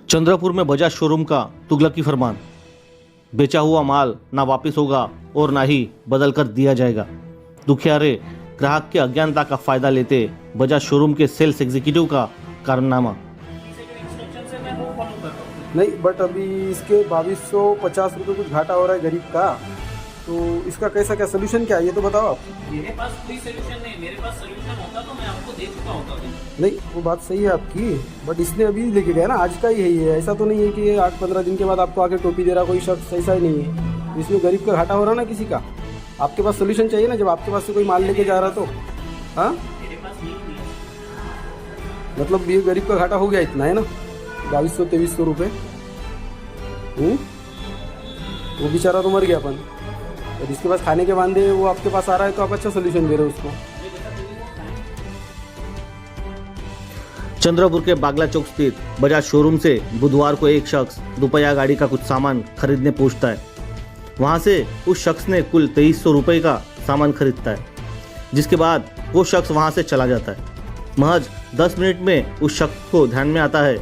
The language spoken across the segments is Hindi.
चंद्रपुर में बजाज शोरूम का तुगलकी फरमान, बेचा हुआ माल ना वापस होगा और ना ही बदल कर दिया जाएगा। दुखियारे ग्राहक के अज्ञानता का फायदा लेते बजाज शोरूम के सेल्स एग्जीक्यूटिव का कारनामा। नहीं, बट अभी इसके 2250 रुपये कुछ घाटा हो रहा है गरीब का, तो इसका कैसा क्या सोल्यूशन क्या है ये तो बताओ आप। मेरे पास कोई सोल्यूशन नहीं, मेरे पास सोल्यूशन होता तो मैं आपको दे चुका होता। नहीं, वो बात सही है आपकी, बट इसने अभी लेके गया ना, आज का ही है ये, ऐसा तो नहीं है कि 8-15 दिन के बाद आपको आके टोपी दे रहा कोई शख्स, ऐसा ही नहीं है। इसमें गरीब का घाटा हो रहा ना किसी का, आपके पास सोल्यूशन चाहिए ना, जब आपके पास से कोई माल लेके जा रहा तो। हाँ, मेरे पास नहीं है। मतलब ये गरीब का घाटा हो गया इतना है ना, 2200-2300 रुपये। वो बेचारा तो मर गया अपन, और जिसके पास खाने के वांदे वो आपके पास आ रहा है तो आप अच्छा सोल्यूशन दे रहे हो उसको। चंद्रपुर के बागला चौक स्थित बजाज शोरूम से बुधवार को एक शख्स रुपया गाड़ी का कुछ सामान खरीदने पहुंचता है। वहां से उस शख्स ने कुल 2300 रुपये का सामान खरीदता है, जिसके बाद वो शख्स वहां से चला जाता है। महज 10 मिनट में उस शख्स को ध्यान में आता है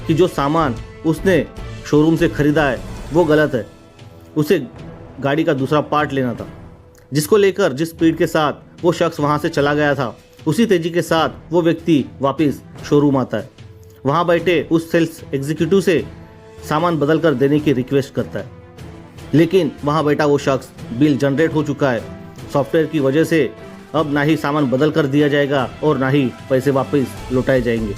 कि जो सामान उसने शोरूम से खरीदा है वो गलत है। उसे गाड़ी का दूसरा पार्ट लेना था, जिसको लेकर जिस स्पीड के साथ वो शख्स वहां से चला गया था, उसी तेजी के साथ वो व्यक्ति वापस शोरूम आता है। वहां बैठे उस सेल्स एग्जीक्यूटिव से सामान बदल कर देने की रिक्वेस्ट करता है, लेकिन वहां बैठा वो शख्स बिल जनरेट हो चुका है। सॉफ्टवेयर की वजह से अब ना ही सामान बदल कर दिया जाएगा और ना ही पैसे वापस लौटाए जाएंगे।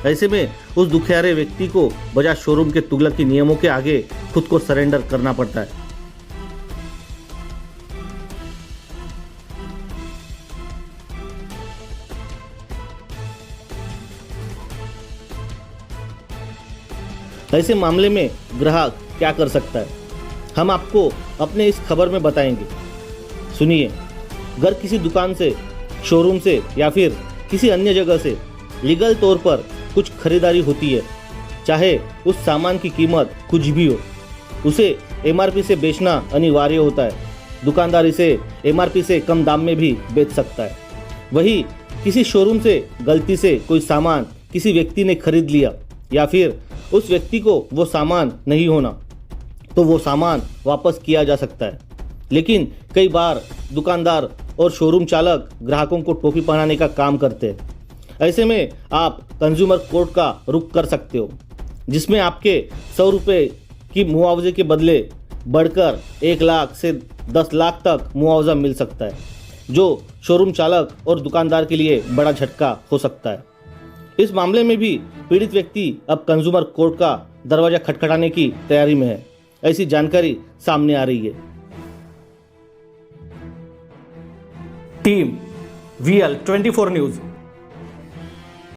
ऐसे में उस दुखियारे व्यक्ति को बजाज शोरूम के तुगलकी नियमों के आगे खुद को सरेंडर करना पड़ता है। ऐसे मामले में ग्राहक क्या कर सकता है, हम आपको अपने इस खबर में बताएंगे। सुनिए। अगर किसी दुकान से, शोरूम से या फिर किसी अन्य जगह से लीगल तौर पर कुछ खरीदारी होती है, चाहे उस सामान की कीमत कुछ भी हो, उसे एमआरपी से बेचना अनिवार्य होता है। दुकानदार इसे एमआरपी से कम दाम में भी बेच सकता है। वही किसी शोरूम से गलती से कोई सामान किसी व्यक्ति ने खरीद लिया या फिर उस व्यक्ति को वो सामान नहीं होना, तो वो सामान वापस किया जा सकता है। लेकिन कई बार दुकानदार और शोरूम चालक ग्राहकों को टोपी पहनाने का काम करते हैं। ऐसे में आप कंज्यूमर कोर्ट का रुख कर सकते हो, जिसमें आपके 100 रुपये की मुआवजे के बदले बढ़कर 1 लाख से 10 लाख तक मुआवजा मिल सकता है, जो शोरूम चालक और दुकानदार के लिए बड़ा झटका हो सकता है। इस मामले में भी पीड़ित व्यक्ति अब कंज्यूमर कोर्ट का दरवाजा खटखटाने की तैयारी में है, ऐसी जानकारी सामने आ रही है। Team VL 24 news